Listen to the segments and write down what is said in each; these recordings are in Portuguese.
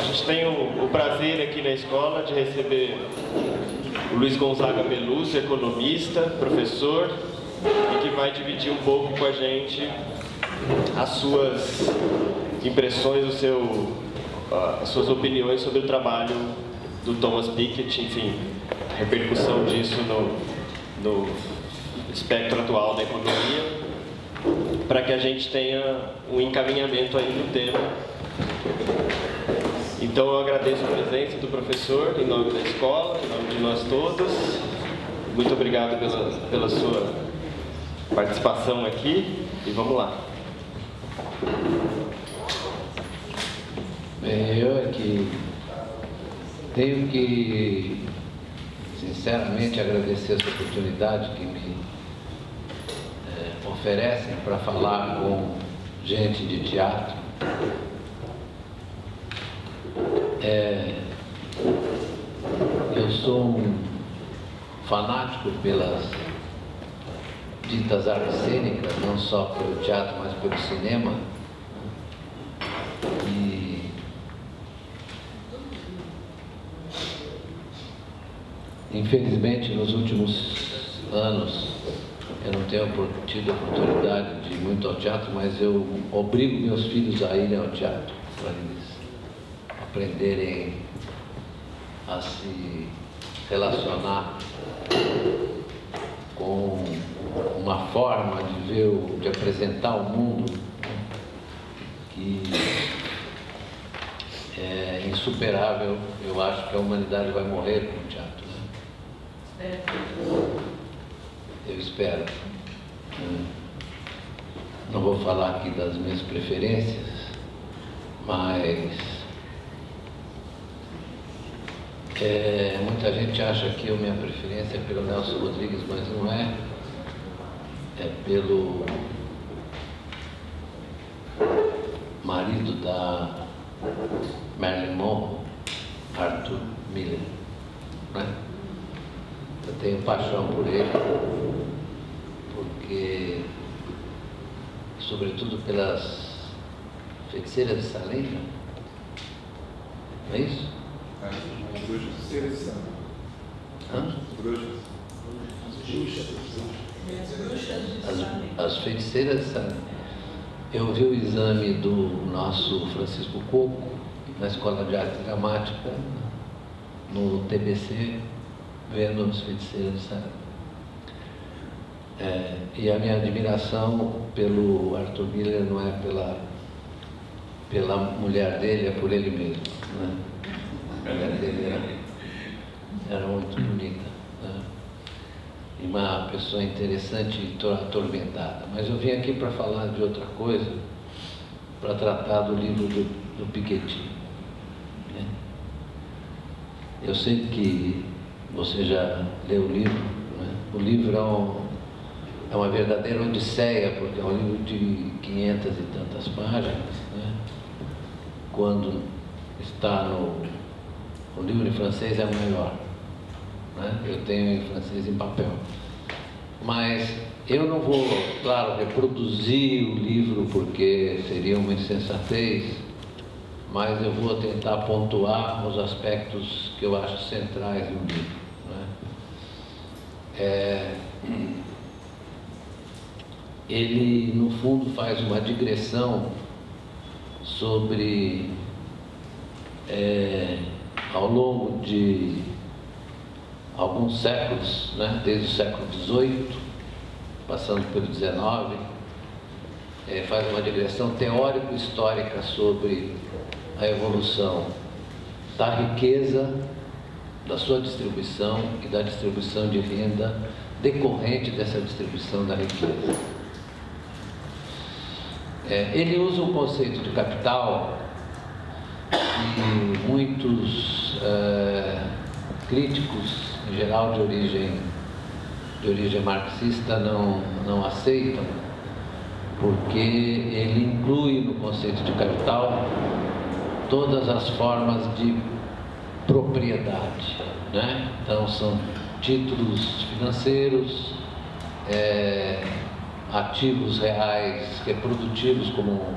gente tem o prazer aqui na escola de receber o Luiz Gonzaga Beluso, economista, professor, e que vai dividir um pouco com a gente as suas impressões, as suas opiniões sobre o trabalho do Thomas Piketty, enfim, a repercussão disso no espectro atual da economia, para que a gente tenha um encaminhamento aí no tema. Então eu agradeço a presença do professor em nome da escola, em nome de nós todos. Muito obrigado pela sua participação aqui e vamos lá. Bem, eu é que tenho que sinceramente agradecer essa oportunidade que me oferecem para falar com gente de teatro. Eu sou um fanático pelas ditas artes cênicas, não só pelo teatro, mas pelo cinema. E infelizmente, nos últimos anos, eu não tenho tido a oportunidade de ir muito ao teatro, mas eu obrigo meus filhos a irem ao teatro, para eles aprenderem a se relacionar com uma forma de ver, de apresentar o mundo que é insuperável. Eu acho que a humanidade vai morrer com o teatro, né? Eu espero. Não vou falar aqui das minhas preferências, mas muita gente acha que a minha preferência é pelo Nelson Rodrigues, mas não é. É pelo marido da Marilyn Monroe, Arthur Miller, né? Eu tenho paixão por ele, porque, sobretudo pelas Feiticeiras de Salem, não é isso? Feiticeiras de Salem. Hã? Bruxas. As Feiticeiras de Salem. Eu vi o exame do nosso Francisco Coco na Escola de Arte Dramática, no TBC, vendo as Feiticeiras de Salem. E a minha admiração pelo Arthur Miller não é pela mulher dele, é por ele mesmo, né? A mulher dele era muito bonita, né? E uma pessoa interessante e atormentada. Mas eu vim aqui para falar de outra coisa, para tratar do livro do Piketty, né? Eu sei que você já leu o livro, né? O livro é uma verdadeira odisseia, porque é um livro de 500 e tantas páginas, né? Quando está o livro em francês é maior, né? Eu tenho em francês em papel. Mas eu não vou, claro, reproduzir o livro porque seria uma insensatez, mas eu vou tentar pontuar os aspectos que eu acho centrais no livro, né? Ele, no fundo, faz uma digressão sobre, ao longo de alguns séculos, né, desde o século XVIII, passando pelo XIX, faz uma digressão teórico-histórica sobre a evolução da riqueza, da sua distribuição e da distribuição de renda decorrente dessa distribuição da riqueza. Ele usa um conceito de capital que muitos críticos, em geral de origem marxista, não aceitam, porque ele inclui no conceito de capital todas as formas de propriedade, né? Então são títulos financeiros, ativos reais reprodutivos como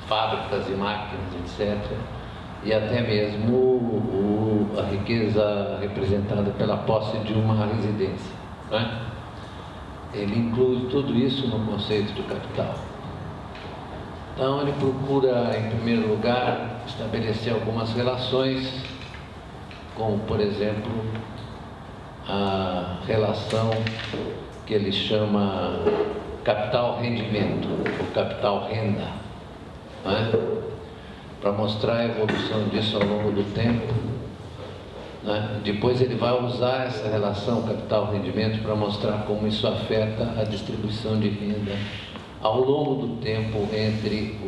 fábricas e máquinas, etc. e até mesmo a riqueza representada pela posse de uma residência, né? Ele inclui tudo isso no conceito de capital. Então ele procura, em primeiro lugar, estabelecer algumas relações, como por exemplo a relação que ele chama capital-rendimento, ou capital-renda, né? Para mostrar a evolução disso ao longo do tempo, né? Depois ele vai usar essa relação capital-rendimento para mostrar como isso afeta a distribuição de renda ao longo do tempo entre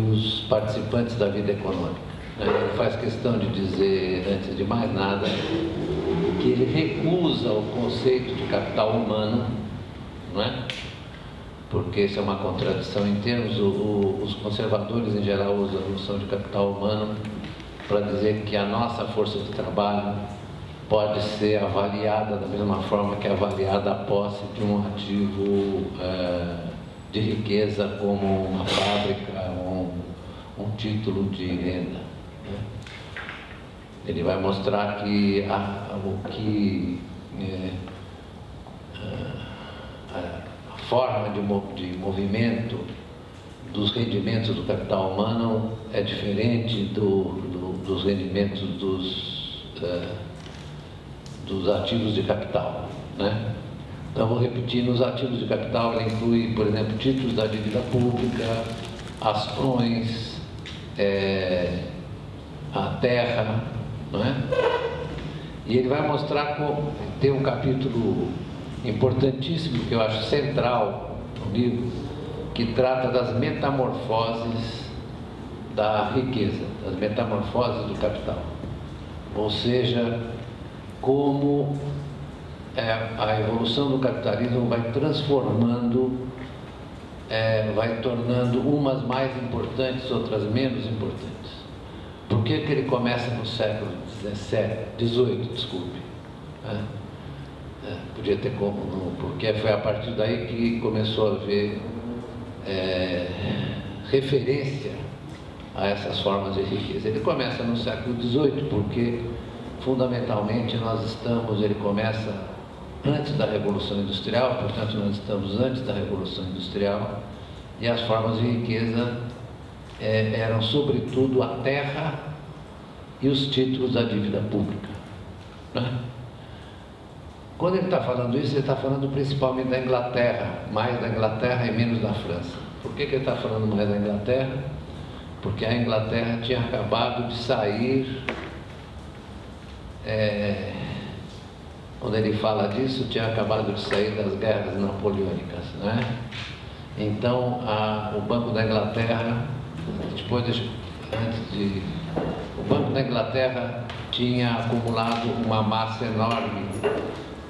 os participantes da vida econômica. Ele faz questão de dizer, antes de mais nada, que ele recusa o conceito de capital humano, não é? Porque isso é uma contradição em termos. Os conservadores em geral usam a noção de capital humano para dizer que a nossa força de trabalho pode ser avaliada da mesma forma que é avaliada a posse de um ativo de riqueza, como uma fábrica, um título de renda, né? Ele vai mostrar que a forma de movimento dos rendimentos do capital humano é diferente dos rendimentos dos ativos de capital, né? Então, vou repetir, nos ativos de capital ele inclui, por exemplo, títulos da dívida pública, ações, a terra, não é? E ele vai mostrar como tem um capítulo importantíssimo, que eu acho central no livro, que trata das metamorfoses da riqueza, das metamorfoses do capital. Ou seja, como a evolução do capitalismo vai transformando, vai tornando umas mais importantes, outras menos importantes. Por que ele começa no século XVIII, desculpe. Podia ter como, porque foi a partir daí que começou a haver referência a essas formas de riqueza. Ele começa no século XVIII, porque fundamentalmente ele começa antes da Revolução Industrial, portanto nós estamos antes da Revolução Industrial, e as formas de riqueza eram sobretudo a terra e os títulos da dívida pública, né? Quando ele está falando isso, ele está falando principalmente da Inglaterra, mais da Inglaterra e menos da França. Por que ele está falando mais da Inglaterra? Porque a Inglaterra tinha acabado de sair, quando ele fala disso, tinha acabado de sair das guerras napoleônicas, né? Então, o Banco da Inglaterra, o Banco da Inglaterra tinha acumulado uma massa enorme,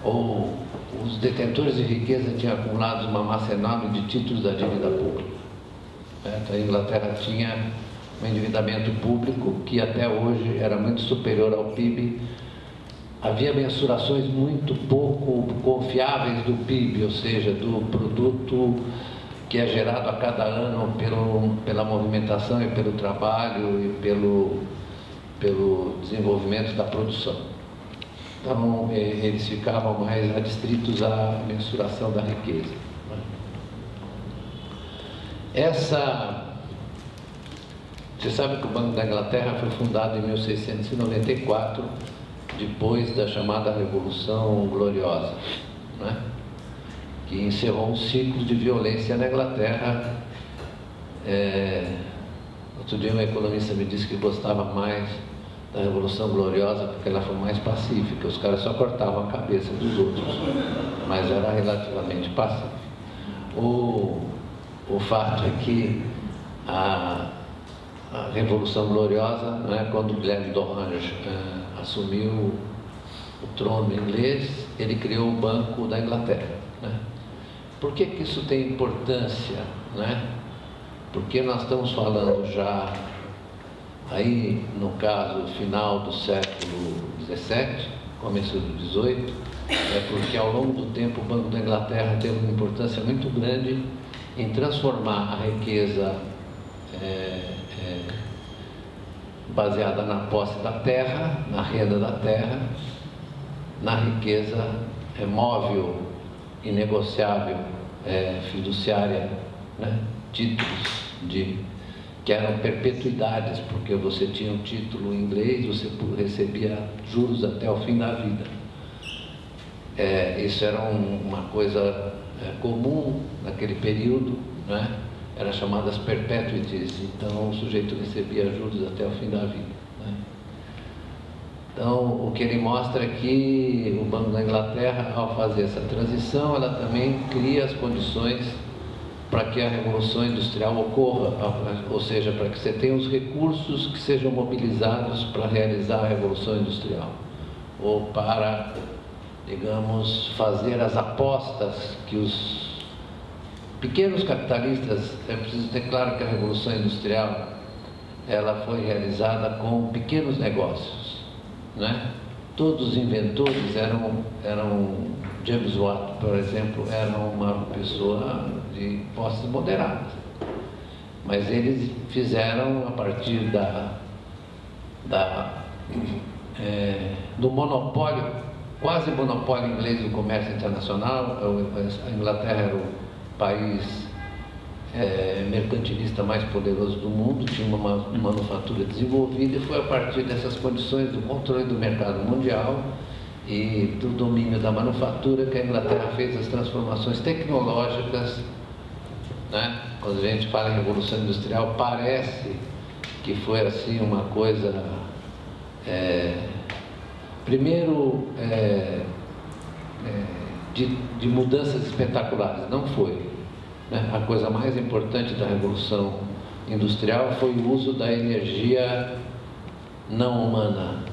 ou os detentores de riqueza tinham acumulado uma massa enorme de títulos da dívida pública. Então, a Inglaterra tinha um endividamento público que até hoje era muito superior ao PIB. Havia mensurações muito pouco confiáveis do PIB, ou seja, do produto que é gerado a cada ano pela movimentação e pelo trabalho e pelo desenvolvimento da produção. Então, eles ficavam mais adstritos à mensuração da riqueza. Você sabe que o Banco da Inglaterra foi fundado em 1694, depois da chamada Revolução Gloriosa, né? Que encerrou um ciclo de violência na Inglaterra. Outro dia um economista me disse que gostava mais da Revolução Gloriosa porque ela foi mais pacífica. Os caras só cortavam a cabeça dos outros, mas era relativamente pacífica. O fato é que a Revolução Gloriosa, né, quando Guilherme d'Orange assumiu o trono inglês, ele criou o Banco da Inglaterra, né? Por que isso tem importância, né? Porque nós estamos falando já aí, no caso, final do século XVII, começo do XVIII, porque ao longo do tempo o Banco da Inglaterra teve uma importância muito grande em transformar a riqueza baseada na posse da terra, na renda da terra, na riqueza móvel, inegociável, fiduciária, né? Títulos que eram perpetuidades, porque você tinha um título em inglês, você recebia juros até o fim da vida. Isso era uma coisa comum naquele período, né? Eram chamadas perpetuities, então o sujeito recebia juros até o fim da vida, né? Então, o que ele mostra é que o Banco da Inglaterra, ao fazer essa transição, ela também cria as condições para que a Revolução Industrial ocorra, ou seja, para que você tenha os recursos que sejam mobilizados para realizar a Revolução Industrial, ou para, digamos, fazer as apostas que os pequenos capitalistas. É preciso ter claro que a Revolução Industrial ela foi realizada com pequenos negócios, né? Todos os inventores eram James Watt, por exemplo, era uma pessoa de posses moderadas, mas eles fizeram a partir do monopólio, quase monopólio inglês do comércio internacional. A Inglaterra era o país mercantilista mais poderoso do mundo, tinha uma manufatura desenvolvida, e foi a partir dessas condições do controle do mercado mundial e do domínio da manufatura que a Inglaterra fez as transformações tecnológicas, né? Quando a gente fala em Revolução Industrial, parece que foi assim uma coisa, primeiro, de mudanças espetaculares. Não foi, né? A coisa mais importante da Revolução Industrial foi o uso da energia não humana,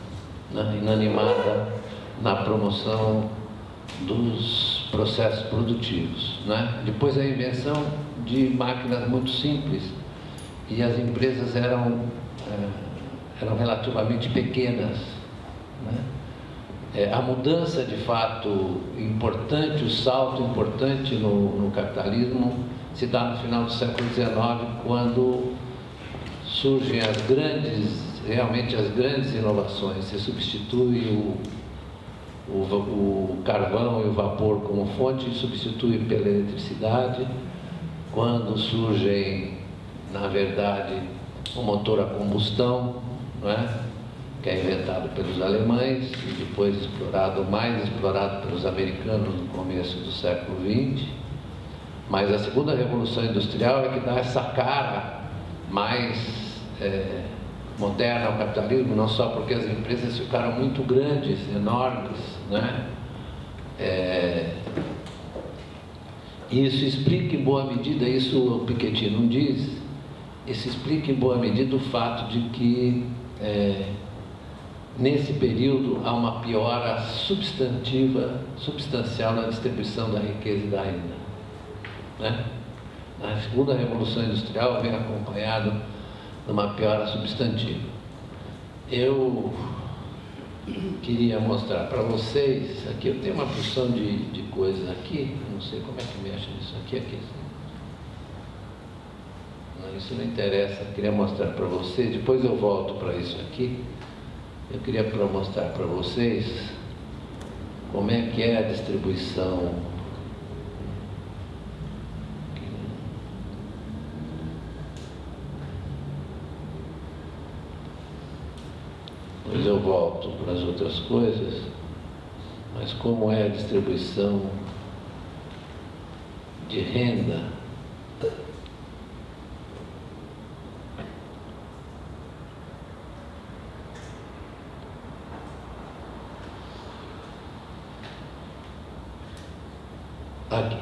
né? Inanimada, na promoção dos processos produtivos, né? Depois a invenção de máquinas muito simples, e as empresas eram relativamente pequenas, né? A mudança de fato importante, o salto importante no capitalismo se dá no final do século XIX, quando surgem realmente as grandes inovações. Se substitui o carvão e o vapor como fonte, substitui pela eletricidade, quando surgem, na verdade, o motor a combustão, não é? Que é inventado pelos alemães e depois mais explorado pelos americanos no começo do século XX. Mas a segunda Revolução Industrial é que dá essa cara mais moderna ao capitalismo, não só porque as empresas ficaram muito grandes, enormes, né? Isso explica em boa medida, isso o Piketty não diz, isso explica em boa medida o fato de que nesse período há uma piora substancial na distribuição da riqueza e da renda, né? A segunda Revolução Industrial vem acompanhado de uma piora substantiva. Eu queria mostrar para vocês, aqui eu tenho uma porção de coisas aqui, não sei como é que mexe nisso aqui. Não, isso não interessa, eu queria mostrar para vocês, depois eu volto para isso aqui. Eu queria mostrar para vocês como é que é a distribuição. Depois eu volto para as outras coisas, mas como é a distribuição de renda. Aqui.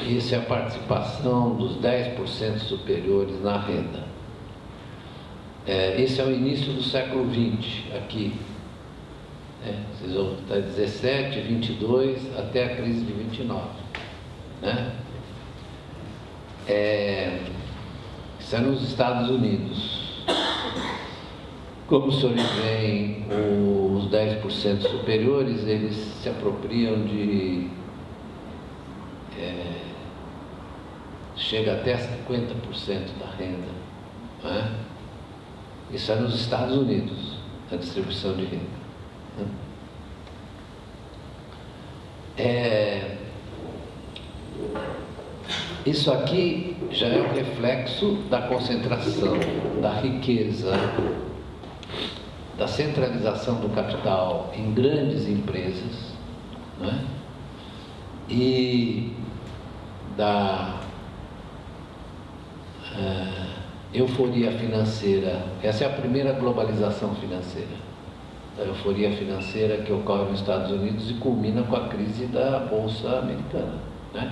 Isso é a participação dos 10% superiores na renda. Esse é o início do século XX, aqui. Vocês vão estar 17, 22, até a crise de 29. Né? Isso é nos Estados Unidos. Como os senhores veem, os 10% superiores, eles se apropriam de chega até 50% da renda, não é? Isso é nos Estados Unidos, a distribuição de renda. Isso aqui já é um reflexo da concentração da riqueza, da centralização do capital em grandes empresas, não é? E da euforia financeira. Essa é a primeira globalização financeira, da euforia financeira que ocorre nos Estados Unidos e culmina com a crise da Bolsa Americana, né?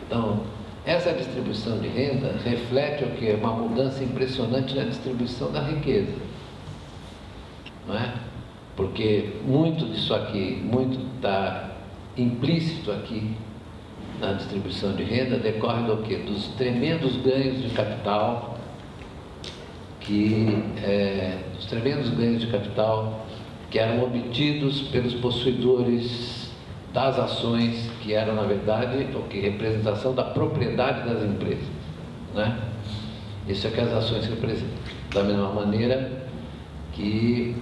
Então, essa distribuição de renda reflete o que? Uma mudança impressionante na distribuição da riqueza, não é? Porque muito disso aqui, muito está implícito aqui na distribuição de renda, decorre do quê? Dos tremendos ganhos de capital que eram obtidos pelos possuidores das ações, que eram, na verdade, o que? Representação da propriedade das empresas, né? Isso é que as ações representam. Da mesma maneira que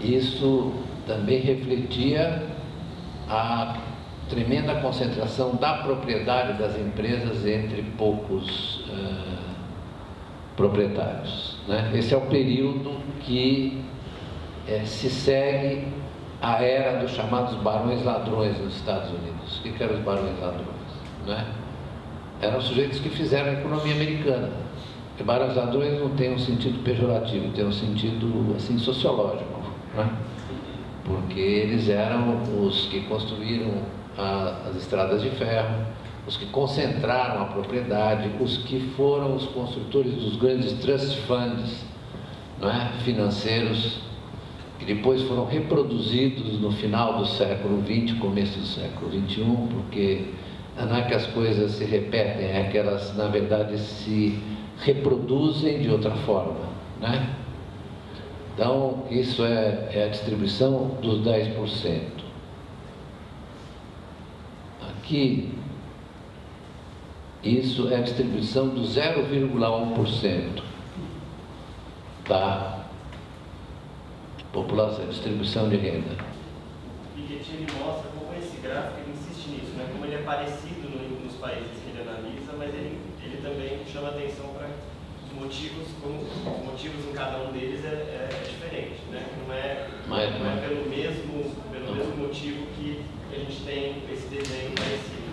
isso também refletia a tremenda concentração da propriedade das empresas entre poucos proprietários, né? Esse é o período que se segue a era dos chamados barões ladrões nos Estados Unidos. O que eram os barões ladrões, né? Eram sujeitos que fizeram a economia americana. Porque barões ladrões não tem um sentido pejorativo, tem um sentido assim sociológico, né? Porque eles eram os que construíram as estradas de ferro, os que concentraram a propriedade, os que foram os construtores dos grandes trust funds, não é? Financeiros, que depois foram reproduzidos no final do século XX, começo do século XXI, porque não é que as coisas se repetem, é que elas, na verdade, se reproduzem de outra forma, né? Então, isso é a distribuição dos 10%. Aqui, isso é a distribuição do 0,1% da população, distribuição de renda. Piketty, ele mostra como esse gráfico, ele insiste nisso, né? Como ele é parecido nos países que ele analisa, mas ele também chama atenção para os motivos, como os motivos em cada um deles é diferente, né? Não é pelo mesmo motivo que a gente tem esse desenho parecido.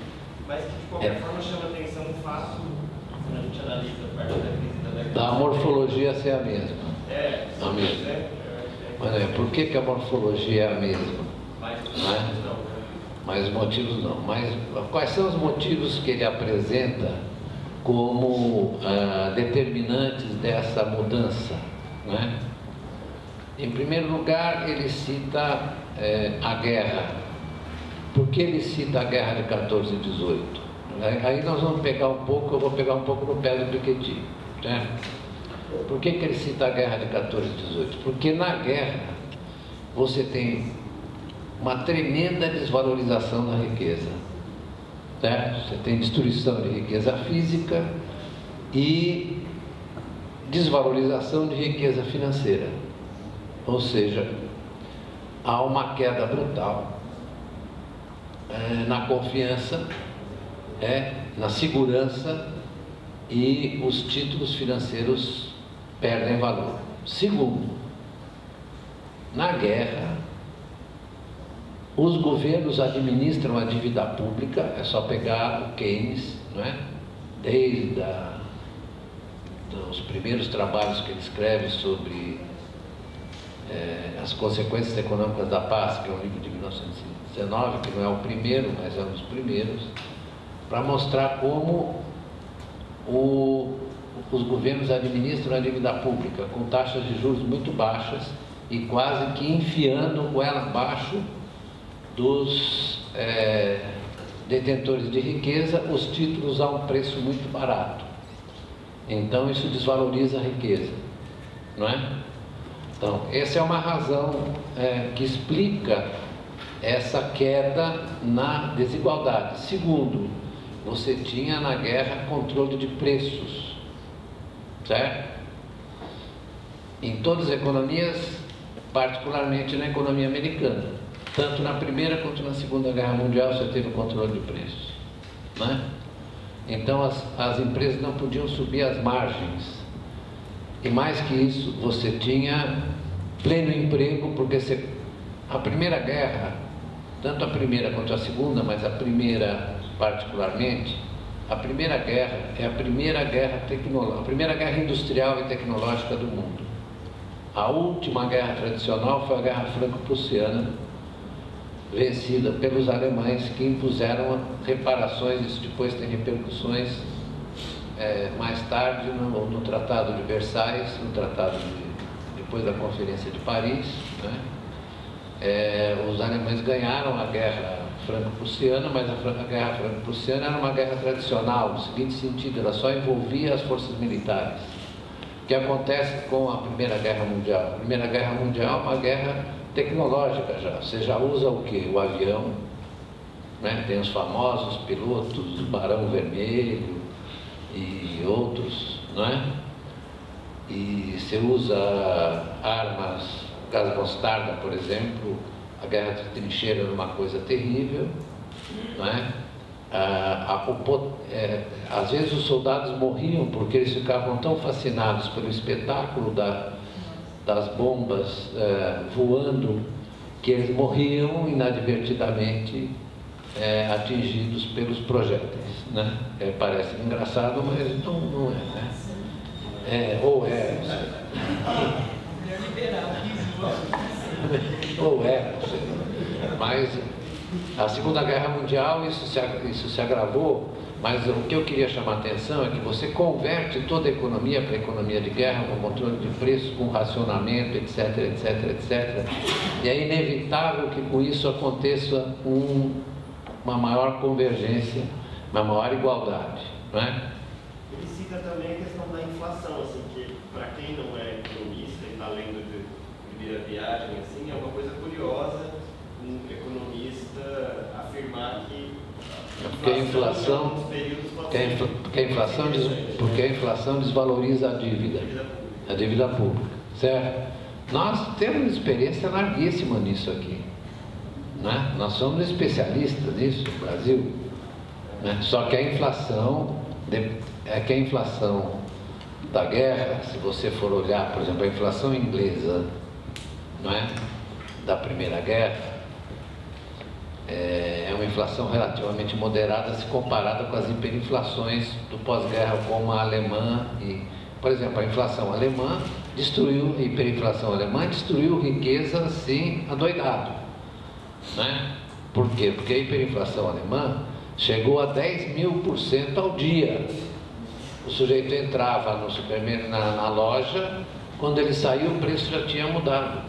Mas que de qualquer forma chama atenção o fato, quando a gente analisa a parte da crise da década. Da morfologia ser a mesma. A mesma. Né? Mas por que a morfologia é a mesma? Mas os motivos não. Mas quais são os motivos que ele apresenta como determinantes dessa mudança, né? Em primeiro lugar, ele cita a guerra. Por que ele cita a guerra de 14 e 18? Aí nós vamos pegar um pouco, eu vou pegar um pouco no pé do Piketty, né? Por que ele cita a guerra de 14 e 18? Porque na guerra você tem uma tremenda desvalorização da riqueza, né? Você tem destruição de riqueza física e desvalorização de riqueza financeira. Ou seja, há uma queda brutal na confiança, na segurança, e os títulos financeiros perdem valor. Segundo, na guerra, os governos administram a dívida pública, é só pegar o Keynes, não é? Desde os primeiros trabalhos que ele escreve sobre as consequências econômicas da paz, que é um livro de 1919, que não é o primeiro, mas é um dos primeiros, para mostrar como os governos administram a dívida pública com taxas de juros muito baixas e quase que enfiando goela abaixo dos detentores de riqueza os títulos a um preço muito barato. Então isso desvaloriza a riqueza, não é? Então, essa é uma razão que explica essa queda na desigualdade. Segundo, você tinha na guerra controle de preços, certo? Em todas as economias, particularmente na economia americana. Tanto na Primeira quanto na Segunda Guerra Mundial você teve o controle de preços, né? Então as empresas não podiam subir as margens. E mais que isso, você tinha pleno emprego, porque a Primeira Guerra, tanto a Primeira quanto a Segunda, mas a Primeira particularmente, a Primeira Guerra é a primeira guerra industrial e tecnológica do mundo. A última guerra tradicional foi a Guerra Franco-Prussiana, vencida pelos alemães, que impuseram reparações. Isso depois tem repercussões mais tarde no Tratado de Versailles, depois da Conferência de Paris, né? Os alemães ganharam a Guerra Franco-Prussiana, mas a Guerra Franco-Prussiana era uma guerra tradicional, no seguinte sentido: ela só envolvia as forças militares. O que acontece com a Primeira Guerra Mundial? A Primeira Guerra Mundial é uma guerra tecnológica já. Você já usa o quê? O avião, né? Tem os famosos pilotos, o Barão Vermelho e outros, não é? E você usa armas, gás mostarda, por exemplo. A guerra de trincheira era uma coisa terrível, não é? Às vezes os soldados morriam porque eles ficavam tão fascinados pelo espetáculo das bombas voando, que eles morriam inadvertidamente atingidos pelos projéteis, né? Parece engraçado, mas não é, né? Ou é, mas a Segunda Guerra Mundial isso se agravou. Mas o que eu queria chamar a atenção é que você converte toda a economia para a economia de guerra, com controle de preços, com racionamento, etc, etc, etc. E é inevitável que com isso aconteça uma maior convergência, uma maior igualdade, não é? Ele cita também a questão da inflação, assim, que para quem não é economista e está lendo de primeira viagem, assim, é uma coisa curiosa um economista afirmar que porque a inflação desvaloriza a dívida pública, certo? Nós temos experiência larguíssima nisso aqui, né? Nós somos especialistas nisso no Brasil, né? Só que a inflação da guerra, se você for olhar, por exemplo, a inflação inglesa, não é? Da Primeira Guerra, é uma inflação relativamente moderada se comparada com as hiperinflações do pós-guerra, como a alemã. Por exemplo, a inflação alemã a hiperinflação alemã destruiu riqueza assim, adoidado, né? Por quê? Porque a hiperinflação alemã chegou a 10.000% ao dia. O sujeito entrava no supermercado, na loja, quando ele saiu o preço já tinha mudado,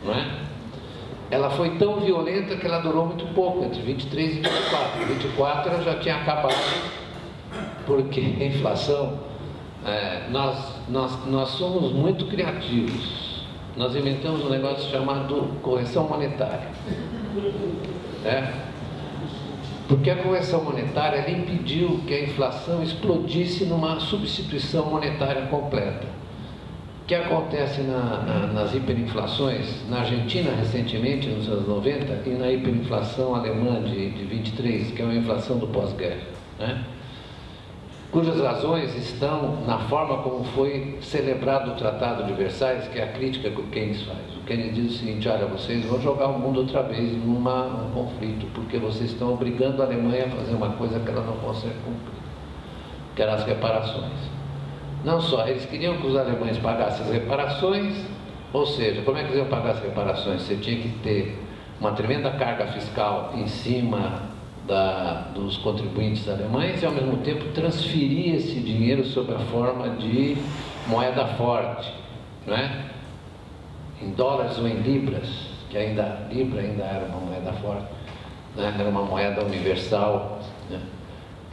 não é? Ela foi tão violenta que ela durou muito pouco, entre 23 e 24. Em 24 ela já tinha acabado, porque a inflação, nós somos muito criativos. Nós inventamos um negócio chamado correção monetária, né? Porque a correção monetária ela impediu que a inflação explodisse numa substituição monetária completa. O que acontece nas hiperinflações, na Argentina recentemente, nos anos 90, e na hiperinflação alemã de 23, que é uma inflação do pós-guerra, né? Cujas razões estão na forma como foi celebrado o Tratado de Versailles, que é a crítica que o Keynes faz. O Keynes diz o seguinte: olha, vocês vão jogar o mundo outra vez num conflito, porque vocês estão obrigando a Alemanha a fazer uma coisa que ela não consegue cumprir, que eram as reparações. Não só, eles queriam que os alemães pagassem as reparações, ou seja, como é que eles iam pagar as reparações? Você tinha que ter uma tremenda carga fiscal em cima dos contribuintes alemães e, ao mesmo tempo, transferir esse dinheiro sob a forma de moeda forte, não é? Em dólares ou em libras, que libra ainda era uma moeda forte, né? Era uma moeda universal, né?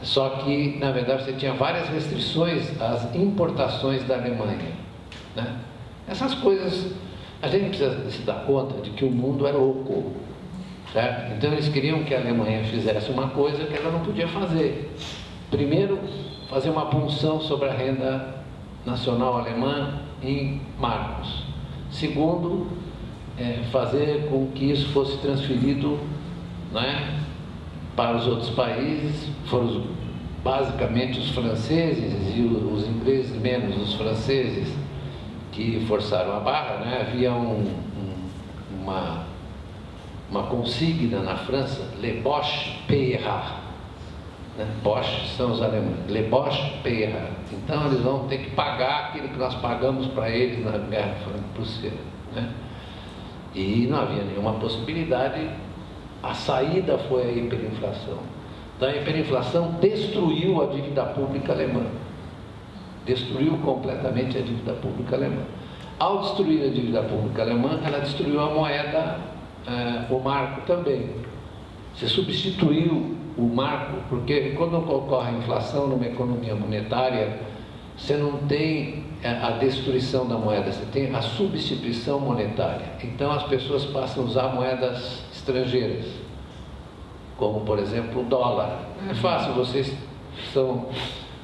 Só que, na verdade, você tinha várias restrições às importações da Alemanha, né? Essas coisas, a gente precisa se dar conta de que o mundo é louco. certo? Então eles queriam que a Alemanha fizesse uma coisa que ela não podia fazer. Primeiro, fazer uma punção sobre a renda nacional alemã em marcos. Segundo, fazer com que isso fosse transferido, né, para os outros países. Foram basicamente os franceses e os ingleses menos os franceses que forçaram a barra, né? Havia uma consigna na França, les Boches payera, né? Boches são os alemães, les Boches payera. Então eles vão ter que pagar aquilo que nós pagamos para eles na Guerra Franco-Prussiana, né? E não havia nenhuma possibilidade. A saída foi a hiperinflação. Então a hiperinflação destruiu a dívida pública alemã. Destruiu completamente a dívida pública alemã. Ao destruir a dívida pública alemã, ela destruiu a moeda, o marco também. Você substituiu o marco, porque quando ocorre a inflação numa economia monetária, você não tem a destruição da moeda, você tem a substituição monetária. Então as pessoas passam a usar moedas estrangeiras, como por exemplo o dólar. É fácil, vocês são,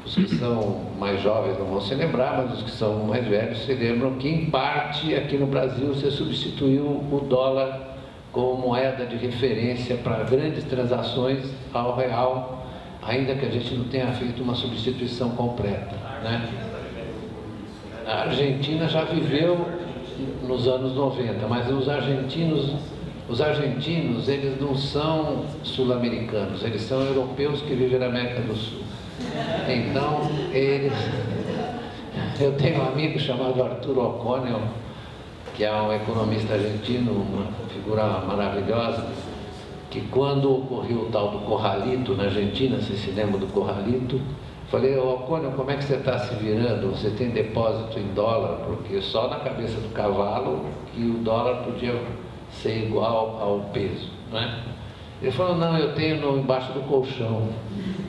os que são mais jovens não vão se lembrar, mas os que são mais velhos se lembram que em parte aqui no Brasil você substituiu o dólar como moeda de referência para grandes transações ao real, ainda que a gente não tenha feito uma substituição completa, né? A Argentina já viveu nos anos 90, mas os argentinos eles não são sul-americanos, eles são europeus que vivem na América do Sul. Então eu tenho um amigo chamado Arthur O'Connell, que é um economista argentino, uma figura maravilhosa, que quando ocorreu o tal do Corralito na Argentina, você se lembra do Corralito? Falei, O'Connell, como é que você está se virando? Você tem depósito em dólar? Porque só na cabeça do cavalo que o dólar podia ser igual ao peso, né? Ele falou, não, eu tenho embaixo do colchão,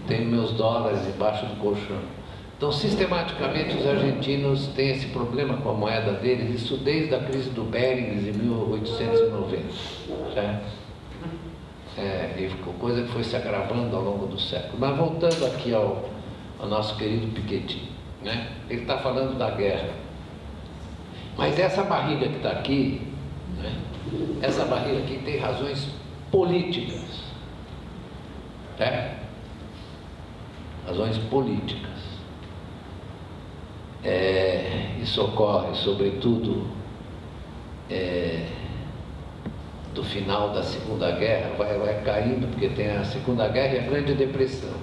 tenho meus dólares embaixo do colchão. Então, sistematicamente, os argentinos têm esse problema com a moeda deles, isso desde a crise do Behrings em 1890, certo? E ficou coisa que foi se agravando ao longo do século. Mas voltando aqui ao nosso querido Piketty, né? Ele está falando da guerra. Mas essa barriga que está aqui, né? Essa barriga aqui tem razões políticas, certo? Razões políticas. Isso ocorre, sobretudo, do final da Segunda Guerra, vai caindo, porque tem a Segunda Guerra e a Grande Depressão.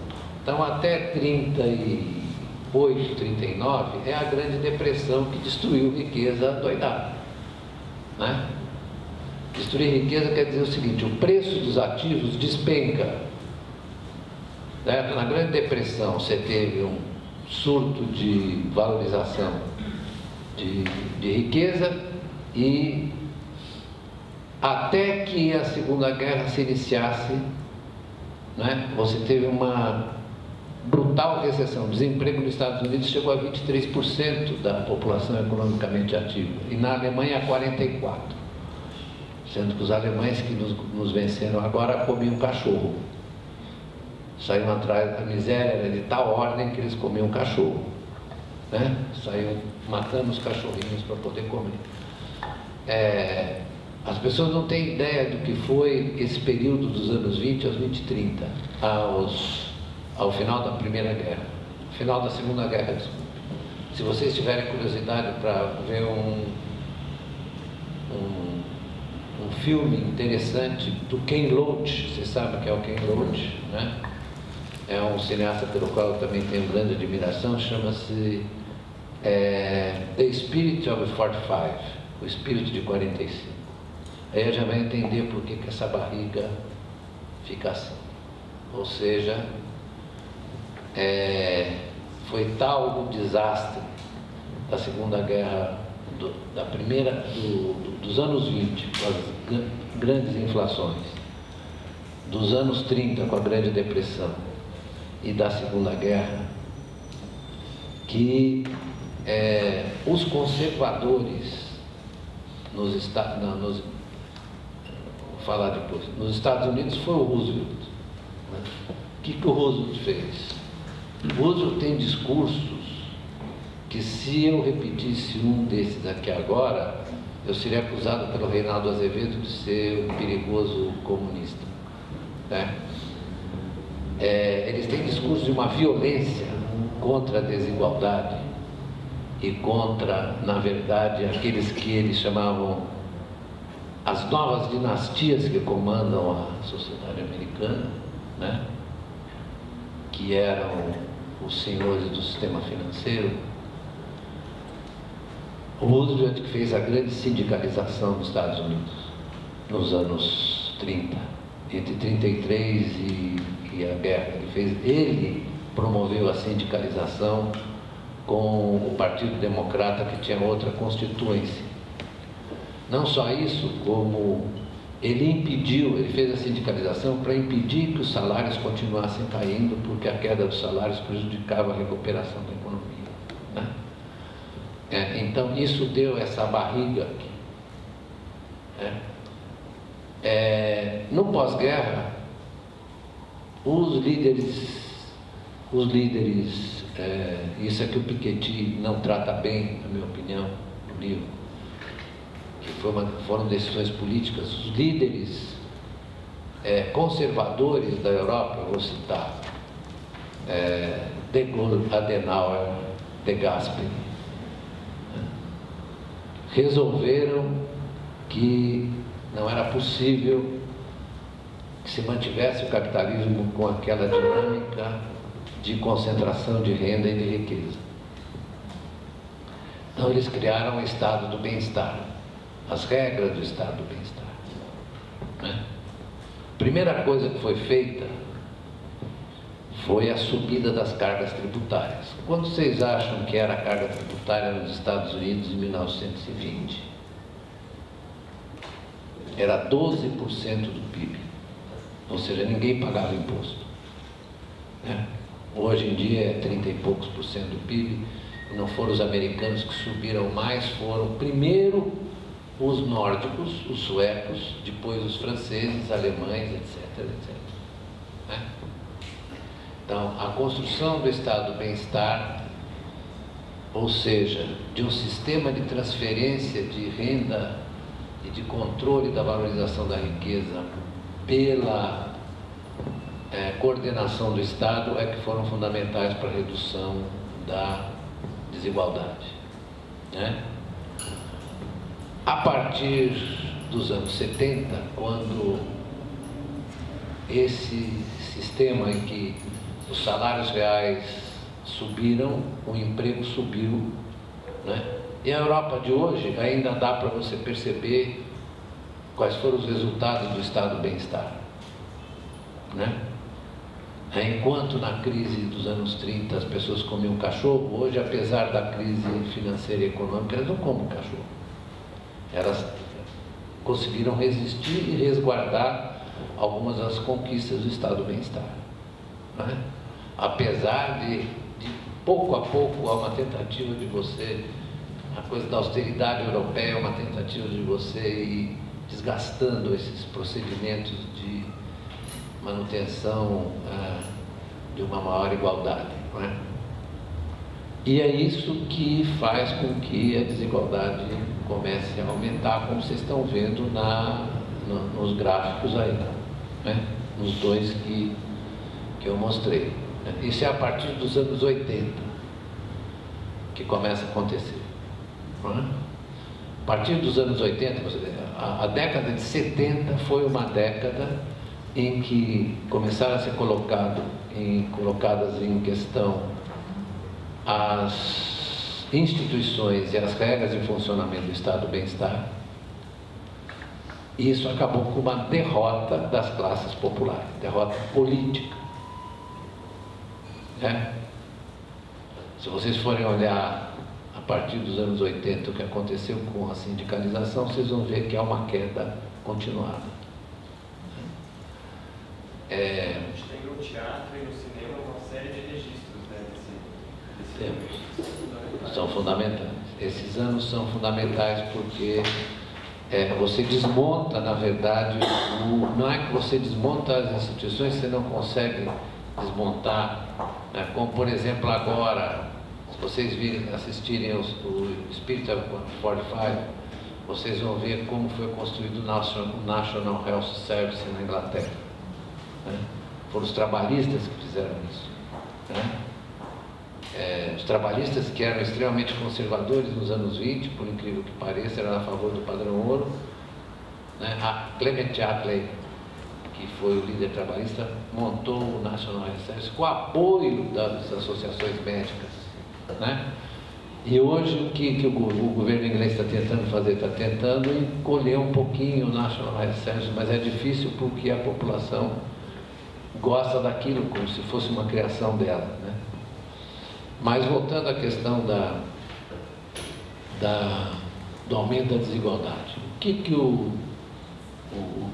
Então, até 38, 39, é a Grande Depressão que destruiu riqueza doidada, né? Destruir riqueza quer dizer o seguinte, o preço dos ativos despenca, né? Na Grande Depressão, você teve um surto de valorização de riqueza e até que a Segunda Guerra se iniciasse, né, você teve uma brutal recessão. O desemprego nos Estados Unidos chegou a 23% da população economicamente ativa e na Alemanha a 44%, sendo que os alemães que nos venceram agora comiam cachorro. Saíam atrás da miséria, era de tal ordem que eles comiam cachorro, né? Saíam matando os cachorrinhos para poder comer. As pessoas não têm ideia do que foi esse período dos anos 20 aos 20 e 30, ao final da Primeira Guerra, final da Segunda Guerra, desculpa. Se vocês tiverem curiosidade para ver um filme interessante do Ken Loach, vocês sabem que é o Ken Loach, né? É um cineasta pelo qual eu também tenho grande admiração, chama-se The Spirit of 45, o espírito de 45. Aí já vai entender por que essa barriga fica assim. Ou seja, foi tal o desastre da Segunda Guerra, dos anos 20, com as grandes inflações, dos anos 30, com a Grande Depressão, e da Segunda Guerra, que os conservadores falar depois. Nos Estados Unidos foi o Roosevelt. Né? O que o Roosevelt fez? O Roosevelt tem discursos que, se eu repetisse um desses aqui agora, eu seria acusado pelo Reinaldo Azevedo de ser um perigoso comunista. Né? Eles têm discursos de uma violência contra a desigualdade e contra, na verdade, aqueles que eles chamavam as novas dinastias que comandam a sociedade americana, né? Que eram os senhores do sistema financeiro. O Roosevelt que fez a grande sindicalização dos Estados Unidos nos anos 30, entre 33 e a guerra. Ele promoveu a sindicalização com o Partido Democrata, que tinha outra constituinte. Não só isso, como ele fez a sindicalização para impedir que os salários continuassem caindo, porque a queda dos salários prejudicava a recuperação da economia. Né? Então, isso deu essa barriga aqui. No pós-guerra, os líderes, isso é que o Piketty não trata bem, na minha opinião, no livro, que foram decisões políticas, os líderes conservadores da Europa, eu vou citar De Gaulle, Adenauer, De Gasperi, resolveram que não era possível que se mantivesse o capitalismo com aquela dinâmica de concentração de renda e de riqueza. Então eles criaram o estado do bem-estar, as regras do estado do bem-estar. Né? A primeira coisa que foi feita foi a subida das cargas tributárias. Quanto vocês acham que era a carga tributária nos Estados Unidos em 1920? Era 12% do PIB, ou seja, ninguém pagava imposto. Né? Hoje em dia é 30 e poucos por cento do PIB, e não foram os americanos que subiram mais, foram primeiro os nórdicos, os suecos, depois os franceses, alemães, etc. Né? Então, a construção do estado do bem-estar, ou seja, de um sistema de transferência de renda e de controle da valorização da riqueza pela coordenação do Estado, é que foram fundamentais para a redução da desigualdade. Né? A partir dos anos 70, quando esse sistema em que os salários reais subiram, o emprego subiu, né? E a Europa de hoje ainda dá para você perceber quais foram os resultados do estado do bem-estar. Né? Enquanto na crise dos anos 30 as pessoas comiam cachorro, hoje, apesar da crise financeira e econômica, elas não comem cachorro. Elas conseguiram resistir e resguardar algumas das conquistas do estado do bem-estar. Né? Apesar de pouco a pouco há uma tentativa de você, a coisa da austeridade europeia é uma tentativa de você ir desgastando esses procedimentos de manutenção de uma maior igualdade. Não é? E é isso que faz com que a desigualdade comece a aumentar, como vocês estão vendo nos gráficos aí, né? Nos dois que eu mostrei. Isso é a partir dos anos 80 que começa a acontecer. Não é? A partir dos anos 80, a década de 70 foi uma década em que começaram a ser colocadas em questão as instituições e as regras de funcionamento do estado do bem-estar. E isso acabou com uma derrota das classes populares, derrota política. Se vocês forem olhar a partir dos anos 80 o que aconteceu com a sindicalização, vocês vão ver que há uma queda continuada. A gente tem no teatro e no cinema uma série de registros, né, Temos. São fundamentais. Esses anos são fundamentais porque você desmonta, na verdade, não é que você desmonta as instituições, você não consegue desmontar, né? Como por exemplo agora, se vocês assistirem o Spirit of 45, vocês vão ver como foi construído o National Health Service na Inglaterra, né? Foram os trabalhistas que fizeram isso, né? Os trabalhistas, que eram extremamente conservadores nos anos 20, por incrível que pareça, eram a favor do padrão ouro, né? A Clement Attlee, que foi o líder trabalhista, montou o National Health Service com o apoio das associações médicas, né? E hoje o que o governo inglês está tentando fazer? Está tentando encolher um pouquinho o National Health Service, mas é difícil porque a população gosta daquilo como se fosse uma criação dela, né? Mas voltando à questão do aumento da desigualdade, o que o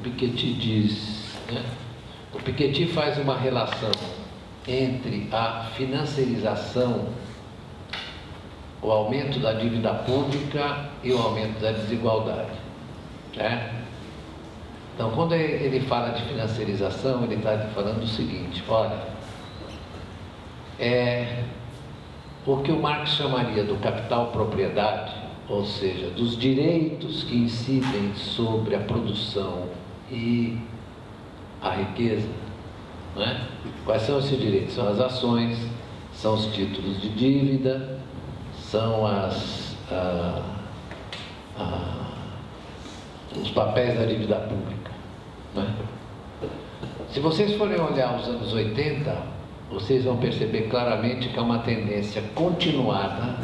Piketty diz, né? O Piketty faz uma relação entre a financiarização, o aumento da dívida pública e o aumento da desigualdade, né? Então, quando ele fala de financiarização, ele está falando o seguinte: olha, o que o Marx chamaria do capital propriedade, ou seja, dos direitos que incidem sobre a produção e a riqueza, né? Quais são esses direitos? São as ações, são os títulos de dívida, são os papéis da dívida pública, né? Se vocês forem olhar os anos 80, vocês vão perceber claramente que é uma tendência continuada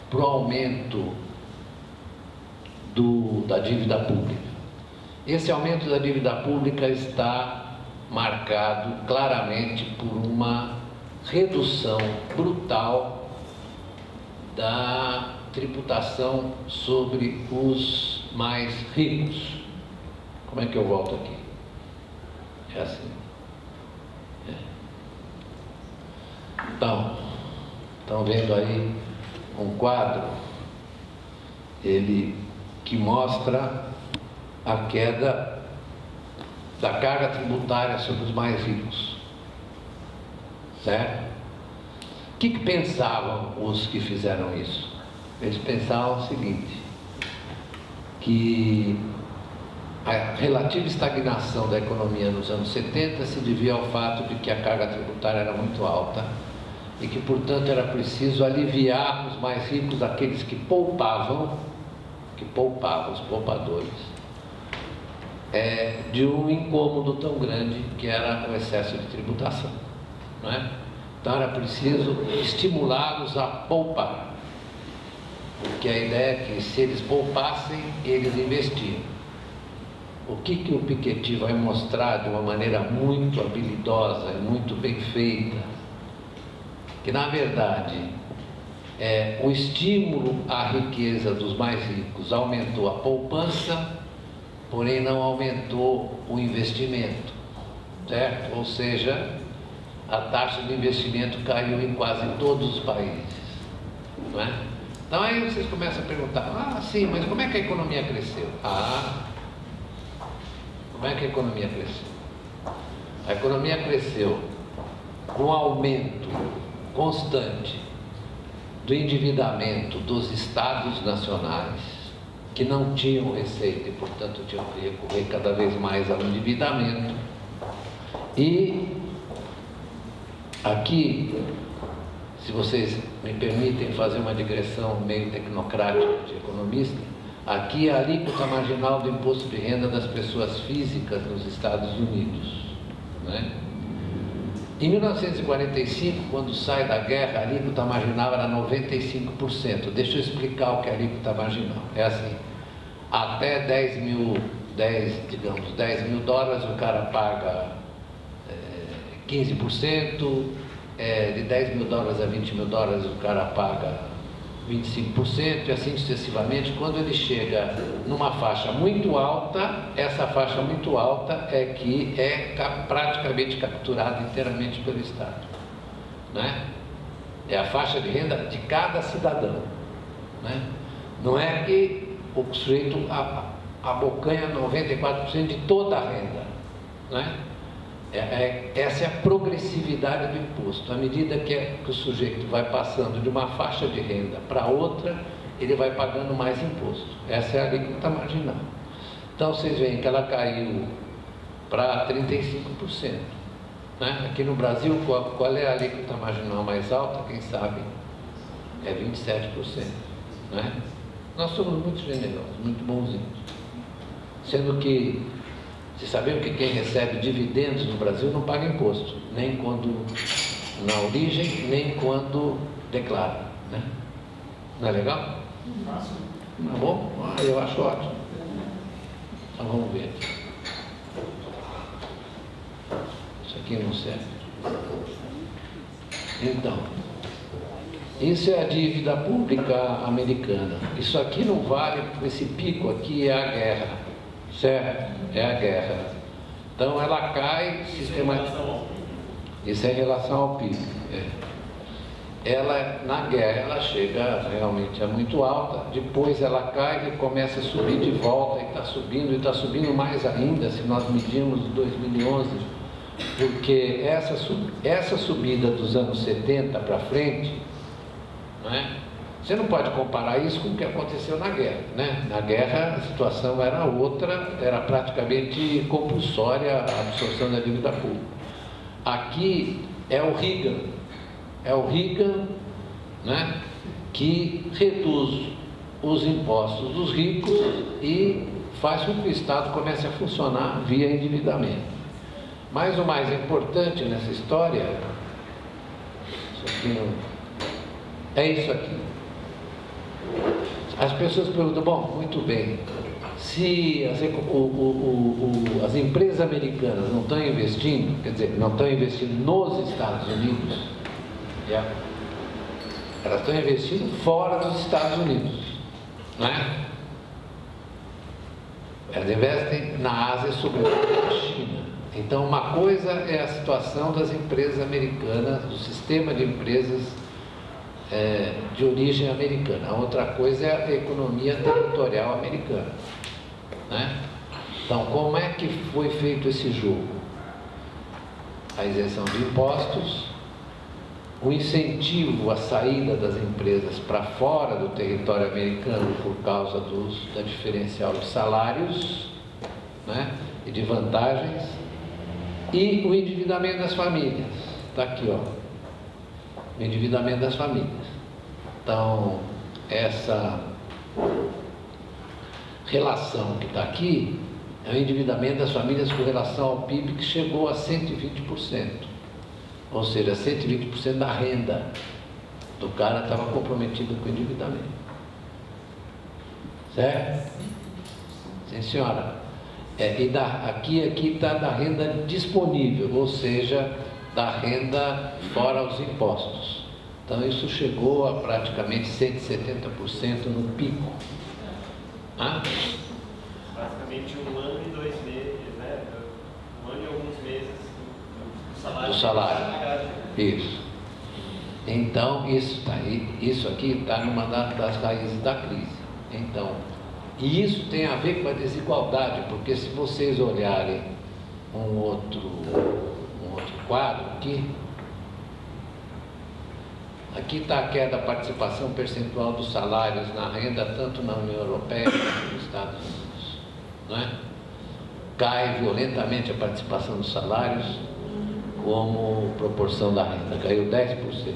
para o aumento da dívida pública. Esse aumento da dívida pública está marcado claramente por uma redução brutal da tributação sobre os mais ricos. Como é que eu volto aqui? É assim. Então, estão vendo aí um quadro, que mostra a queda da carga tributária sobre os mais ricos, certo? O que pensavam os que fizeram isso? Eles pensavam o seguinte, que a relativa estagnação da economia nos anos 70 se devia ao fato de que a carga tributária era muito alta e que, portanto, era preciso aliviar os mais ricos, aqueles que poupavam, os poupadores, de um incômodo tão grande que era o excesso de tributação, não é? Então era preciso estimulá-los a poupar, porque a ideia é que se eles poupassem, eles investiam. O que o Piketty vai mostrar de uma maneira muito habilidosa e muito bem feita, que na verdade o estímulo à riqueza dos mais ricos aumentou a poupança, porém não aumentou o investimento, certo? Ou seja, a taxa de investimento caiu em quase todos os países, não é? Então aí vocês começam a perguntar, sim, mas como é que a economia cresceu? Como é que a economia cresceu? A economia cresceu com o aumento constante do endividamento dos estados nacionais, que não tinham receita e, portanto, tinham que recorrer cada vez mais ao endividamento. E aqui, se vocês me permitem fazer uma digressão meio tecnocrática de economista, aqui é a alíquota marginal do imposto de renda das pessoas físicas nos Estados Unidos, né? Em 1945, quando sai da guerra, a alíquota marginal era 95%. Deixa eu explicar o que é a alíquota marginal. É assim, até 10 mil dólares o cara paga 15%, de 10 mil dólares a 20 mil dólares o cara paga 25%, e assim sucessivamente. Quando ele chega numa faixa muito alta, essa faixa muito alta é que é praticamente capturada inteiramente pelo Estado, né? É a faixa de renda de cada cidadão, né? Não é que o sujeito abocanha 94% de toda a renda, né? Essa é a progressividade do imposto. À medida que o sujeito vai passando de uma faixa de renda para outra, ele vai pagando mais imposto. Essa é a alíquota marginal. Então, vocês veem que ela caiu para 35%. Né? Aqui no Brasil, qual é a alíquota marginal mais alta? Quem sabe? É 27%. Né? Nós somos muito generosos, muito bonzinhos. Sendo que, vocês sabiam que quem recebe dividendos no Brasil não paga imposto, nem quando na origem, nem quando declara. Né? Não é legal? Tá bom? Eu acho ótimo. Então vamos ver. Isso aqui não serve. Então, isso é a dívida pública americana. Isso aqui não vale, esse pico aqui é a guerra, certo? É a guerra. Então ela cai sistematicamente. Isso é em relação ao PIB. Ela, na guerra, ela chega realmente a muito alta, depois ela cai e começa a subir de volta, e está subindo mais ainda, se nós medirmos 2011, porque essa subida dos anos 70 para frente, né, você não pode comparar isso com o que aconteceu na guerra. Né? Na guerra a situação era outra, era praticamente compulsória a absorção da dívida pública. Aqui é o Reagan. É o Reagan, né, que reduz os impostos dos ricos e faz com que o Estado comece a funcionar via endividamento. Mas o mais importante nessa história, isso aqui não, é isso aqui. As pessoas perguntam, bom, muito bem, se as empresas americanas não estão investindo, quer dizer, não estão investindo nos Estados Unidos, elas estão investindo fora dos Estados Unidos, né? Elas investem na Ásia, sobretudo na China. Então, uma coisa é a situação das empresas americanas, do sistema de empresas de origem americana. A outra coisa é a economia territorial americana, né? Então, como é que foi feito esse jogo? A isenção de impostos, o incentivo à saída das empresas para fora do território americano por causa da diferencial de salários, né, e de vantagens, e o endividamento das famílias. Está aqui, ó, o endividamento das famílias. Então, essa relação que está aqui é o endividamento das famílias com relação ao PIB, que chegou a 120%. Ou seja, 120% da renda do cara estava comprometida com o endividamento. Certo? Sim, senhora. Aqui está da renda disponível, ou seja, da renda fora os impostos. Então, isso chegou a praticamente 170% no pico. Basicamente 1 ano e 2 meses, né? 1 ano e alguns meses do salário. Isso. Então, isso aqui está numa das raízes da crise. Então, e isso tem a ver com a desigualdade, porque se vocês olharem um outro quadro aqui está a queda da participação percentual dos salários na renda, tanto na União Europeia quanto nos Estados Unidos. Não é? Cai violentamente a participação dos salários como proporção da renda, caiu 10%.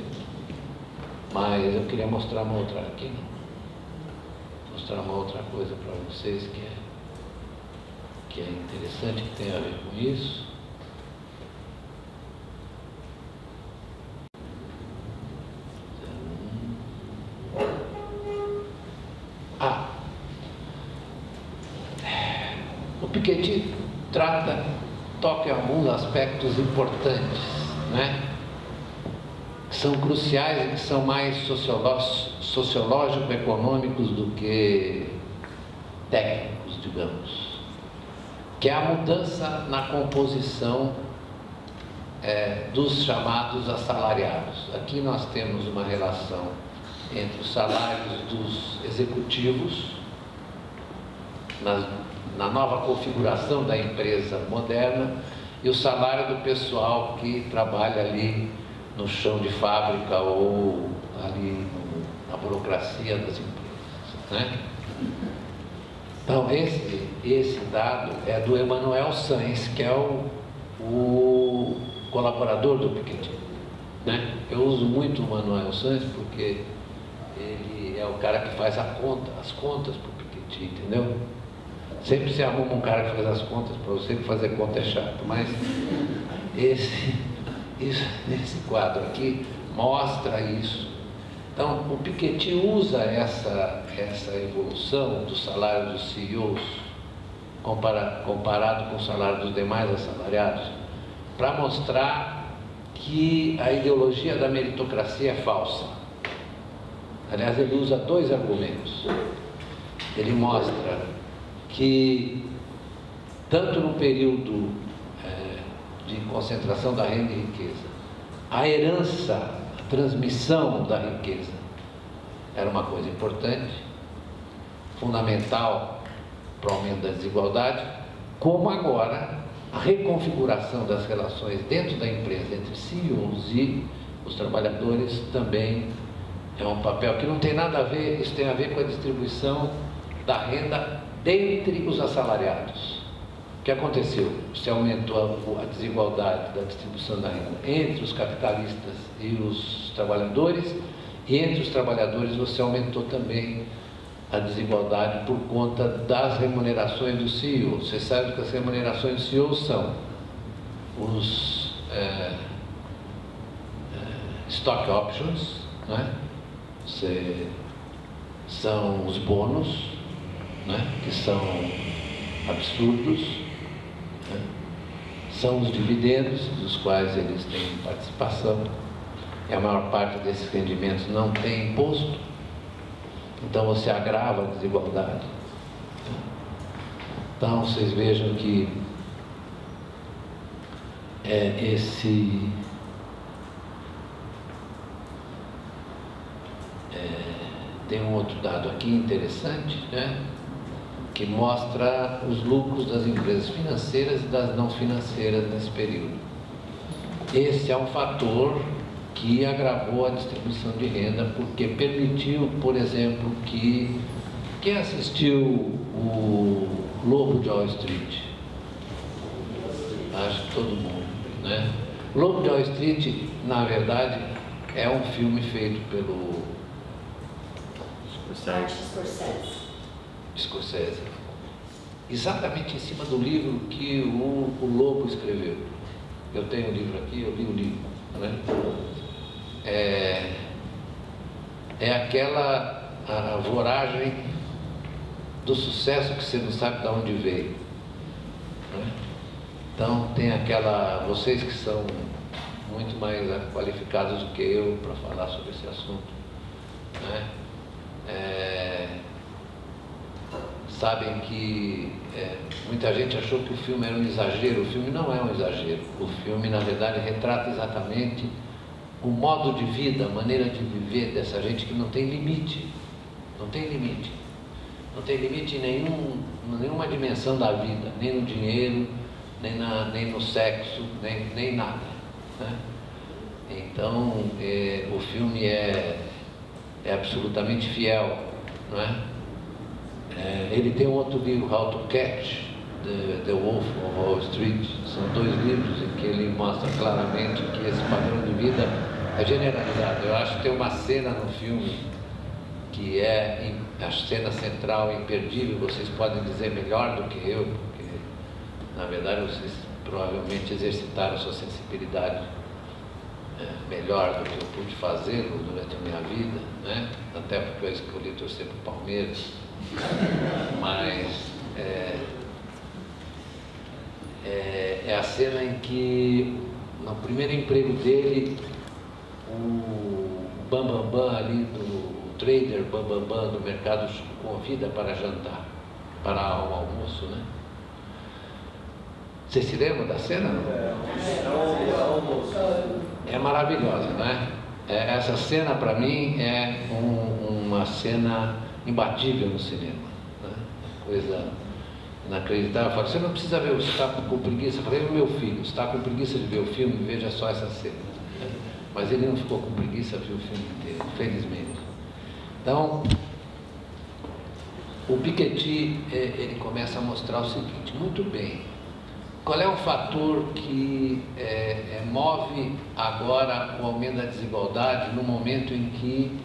Mas eu queria mostrar uma outra aqui, mostrar uma outra coisa para vocês que é interessante, que tem a ver com isso. O Piketty toca em alguns aspectos importantes, né? Que são cruciais e que são mais sociológico-econômicos do que técnicos, digamos, que é a mudança na composição dos chamados assalariados. Aqui nós temos uma relação entre os salários dos executivos, na nova configuração da empresa moderna, e o salário do pessoal que trabalha ali no chão de fábrica ou ali na burocracia das empresas, né? Então, esse dado é do Emanuel Sainz, que é o colaborador do Piketty, né? Eu uso muito o Emanuel Sainz porque ele é o cara que faz as contas para o Piketty, entendeu? Sempre se arruma um cara que faz as contas para você, que fazer conta é chato, mas esse quadro aqui mostra isso. Então, o Piketty usa essa evolução do salário dos CEOs comparado com o salário dos demais assalariados para mostrar que a ideologia da meritocracia é falsa. Aliás, ele usa dois argumentos. Ele mostra que, tanto no período de concentração da renda e riqueza, a herança, a transmissão da riqueza era uma coisa importante, fundamental para o aumento da desigualdade, como agora a reconfiguração das relações dentro da empresa entre CEOs e os trabalhadores também é um papel que não tem nada a ver, isso tem a ver com a distribuição da renda dentre os assalariados. O que aconteceu? Se aumentou a desigualdade da distribuição da renda entre os capitalistas e os trabalhadores, e entre os trabalhadores você aumentou também a desigualdade por conta das remunerações dos CEOs. Você sabe que as remunerações dos CEOs são os stock options, né? São os bônus, né? Que são absurdos, né? São os dividendos, dos quais eles têm participação, e a maior parte desses rendimentos não tem imposto, então você agrava a desigualdade. Então vocês vejam que tem um outro dado aqui interessante, né? Que mostra os lucros das empresas financeiras e das não financeiras nesse período. Esse é um fator que agravou a distribuição de renda, porque permitiu, por exemplo, que quem assistiu o Lobo de Wall Street? Acho que todo mundo, né? O Lobo de Wall Street, na verdade, é um filme feito pelo Scorsese, exatamente em cima do livro que o Lobo escreveu. Eu tenho o livro aqui, eu li o livro, né? É aquela a voragem do sucesso que você não sabe de onde veio, né? Então tem vocês que são muito mais qualificados do que eu para falar sobre esse assunto, né? Sabem que muita gente achou que o filme era um exagero. O filme não é um exagero. O filme, na verdade, retrata exatamente o modo de vida, a maneira de viver dessa gente que não tem limite. Não tem limite. Não tem limite em nenhuma dimensão da vida, nem no dinheiro, nem no sexo, nem nada, né? Então, o filme é absolutamente fiel, não é? Ele tem um outro livro, How to Catch the Wolf of Wall Street. São dois livros em que ele mostra claramente que esse padrão de vida é generalizado. Eu acho que tem uma cena no filme que é a cena central, imperdível. Vocês podem dizer melhor do que eu, porque na verdade vocês provavelmente exercitaram a sua sensibilidade melhor do que eu pude fazê-lo durante a minha vida, né? Até porque eu escolhi torcer para o Palmeiras. Mas é a cena em que, no primeiro emprego dele, o Bambambam ali, o trader Bambambam do mercado, convida para jantar, para o almoço, né? Você se lembra da cena? É maravilhosa, né? Essa cena, para mim, é uma cena imbatível no cinema, né? Coisa inacreditável. Eu falo, você não precisa ver, você está com preguiça. Eu falei, meu filho, você está com preguiça de ver o filme, veja só essa cena. Mas ele não ficou com preguiça, viu o filme inteiro, felizmente. Então, o Piketty, ele começa a mostrar o seguinte, muito bem, qual é o fator que move agora o aumento da desigualdade no momento em que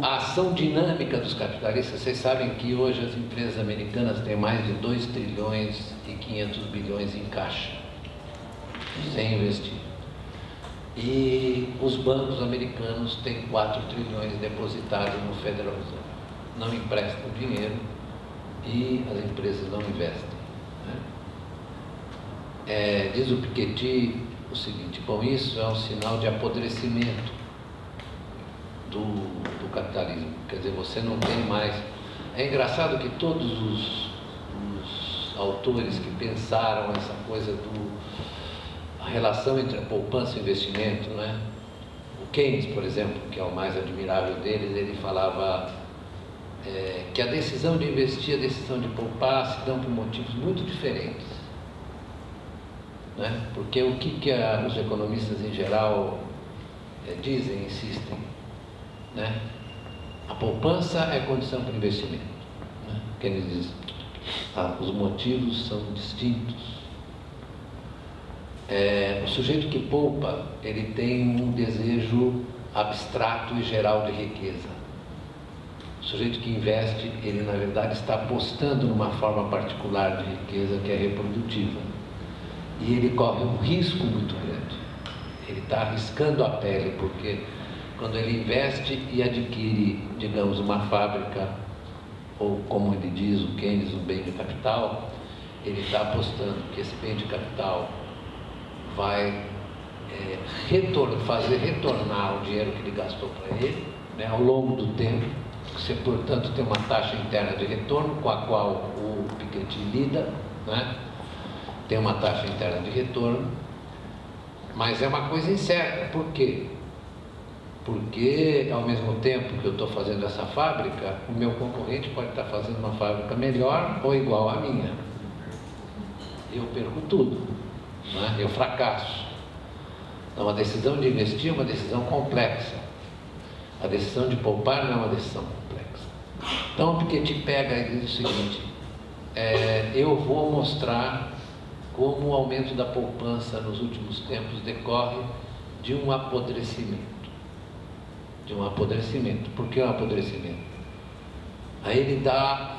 a ação dinâmica dos capitalistas, vocês sabem que hoje as empresas americanas têm mais de 2 trilhões e 500 bilhões em caixa, sem investir. E os bancos americanos têm 4 trilhões depositados no Federal Reserve. Não emprestam dinheiro e as empresas não investem. Diz o Piketty o seguinte, bom, isso é um sinal de apodrecimento do capitalismo. Quer dizer, você não tem mais... É engraçado que todos os autores que pensaram essa coisa a relação entre a poupança e o investimento, não é? O Keynes, por exemplo, que é o mais admirável deles, ele falava que a decisão de investir e a decisão de poupar se dão por motivos muito diferentes, né? Porque o que os economistas em geral dizem, insistem, né? A poupança é condição para o investimento, né? Keynes diz, os motivos são distintos. O sujeito que poupa, ele tem um desejo abstrato e geral de riqueza. O sujeito que investe, ele na verdade está apostando numa forma particular de riqueza que é reprodutiva. E ele corre um risco muito grande. Ele está arriscando a pele, porque quando ele investe e adquire, digamos, uma fábrica, ou como ele diz, o Keynes, um bem de capital, ele está apostando que esse bem de capital vai fazer retornar o dinheiro que ele gastou para ele, né, ao longo do tempo. Você, portanto, tem uma taxa interna de retorno com a qual o Piketty lida, né? Tem uma taxa interna de retorno, mas é uma coisa incerta. Por quê? Porque, ao mesmo tempo que eu estou fazendo essa fábrica, o meu concorrente pode estar fazendo uma fábrica melhor ou igual à minha. Eu perco tudo, né? Eu fracasso. Então, a decisão de investir é uma decisão complexa. A decisão de poupar não é uma decisão complexa. Então, o Piketty pega e diz o seguinte, eu vou mostrar como o aumento da poupança nos últimos tempos decorre de um apodrecimento. De um apodrecimento. Por que um apodrecimento? Aí ele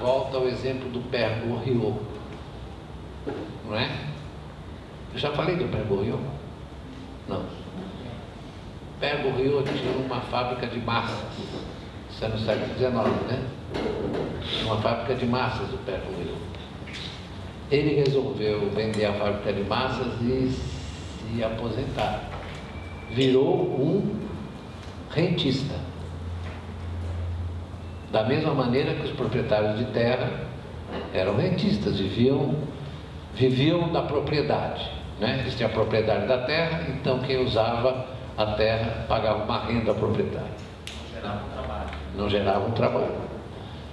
volta ao exemplo do Père Goriot, não é? Eu já falei do Père Goriot? Não. Père Goriot tinha uma fábrica de massas, isso é no século XIX, né? Uma fábrica de massas do Père Goriot. Ele resolveu vender a fábrica de massas e se aposentar. Virou um rentista. Da mesma maneira que os proprietários de terra eram rentistas, viviam da propriedade, né? Eles tinham a propriedade da terra, então quem usava a terra pagava uma renda ao proprietário. Não gerava um trabalho.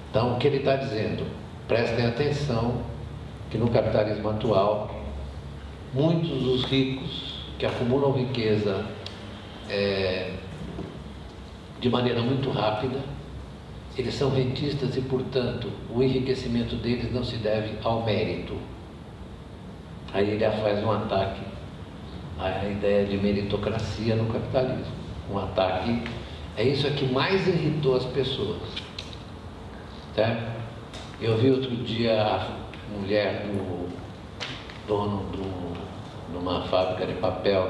Então, o que ele está dizendo? Prestem atenção que no capitalismo atual, muitos dos ricos que acumulam riqueza de maneira muito rápida, eles são rentistas e, portanto, o enriquecimento deles não se deve ao mérito. Aí ele faz um ataque à ideia de meritocracia no capitalismo. Um ataque, isso que mais irritou as pessoas. Certo? Eu vi outro dia a mulher do dono de uma fábrica de papel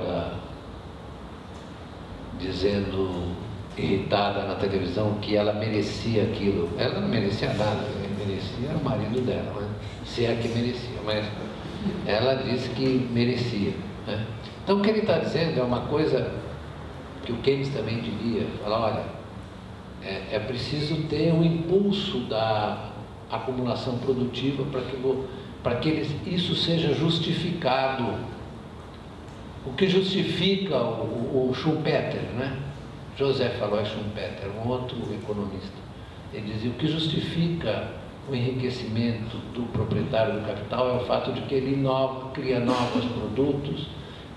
dizendo, irritada na televisão, que ela merecia aquilo. Ela não merecia nada, merecia o marido dela, né? Se é que merecia, mas ela disse que merecia, né? Então, o que ele está dizendo é uma coisa que o Keynes também diria, falar, olha, é preciso ter um impulso da acumulação produtiva para que isso seja justificado. O que justifica o Schumpeter, né? Joseph Alois Schumpeter, um outro economista, ele dizia, o que justifica o enriquecimento do proprietário do capital é o fato de que ele inova, cria novos produtos,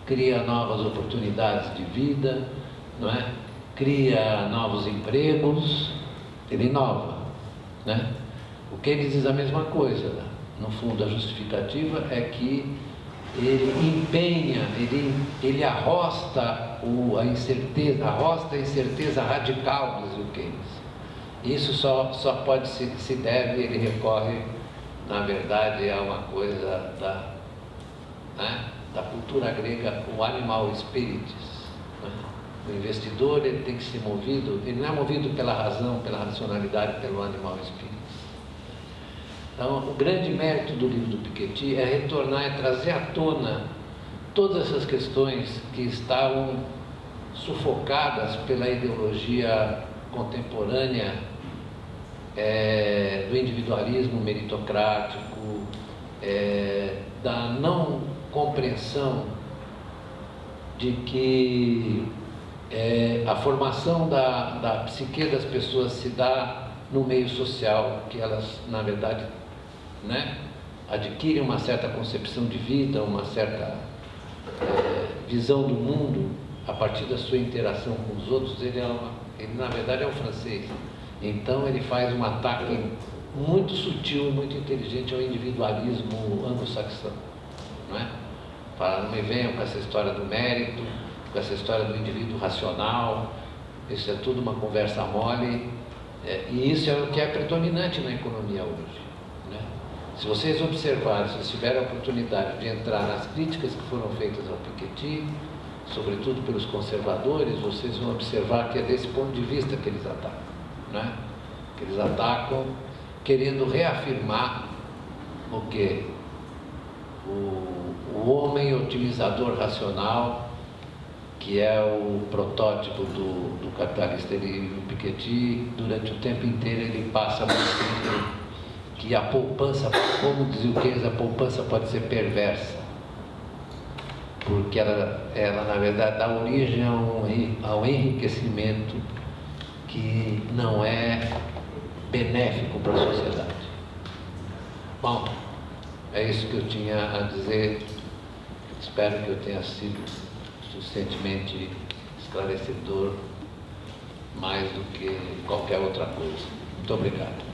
cria novas oportunidades de vida, não é? Cria novos empregos, ele inova, né? O Keynes diz a mesma coisa, né? No fundo, a justificativa é que ele empenha, ele arrosta a incerteza radical, diz o Keynes. Isso só pode se deve, ele recorre, na verdade, a uma coisa da cultura grega, o animal spiritus, né? O investidor, ele tem que ser movido, ele não é movido pela razão, pela racionalidade, pelo animal spiritus. Então, o grande mérito do livro do Piketty é retornar e trazer à tona todas essas questões que estavam sufocadas pela ideologia contemporânea do individualismo meritocrático, da não compreensão de que a formação da psique das pessoas se dá no meio social, que elas, na verdade, né, adquirem uma certa concepção de vida, uma certa visão do mundo a partir da sua interação com os outros. Ele na verdade é um francês, então ele faz um ataque muito sutil, muito inteligente ao individualismo anglo-saxão, não é? Fala, não me venham com essa história do mérito, com essa história do indivíduo racional, isso é tudo uma conversa mole, e isso é o que é predominante na economia hoje, né? Se vocês observarem, se vocês tiverem a oportunidade de entrar nas críticas que foram feitas ao Piketty, sobretudo pelos conservadores, vocês vão observar que é desse ponto de vista que eles atacam, né? Que eles atacam querendo reafirmar o quê? O homem otimizador racional, que é o protótipo do capitalista. O Piketty, durante o tempo inteiro, ele passa mostrando que a poupança, como dizia o Keynes, a poupança pode ser perversa, porque ela na verdade dá origem ao enriquecimento que não é benéfico para a sociedade. Bom, é isso que eu tinha a dizer. Espero que eu tenha sido suficientemente esclarecedor, mais do que qualquer outra coisa. Muito obrigado.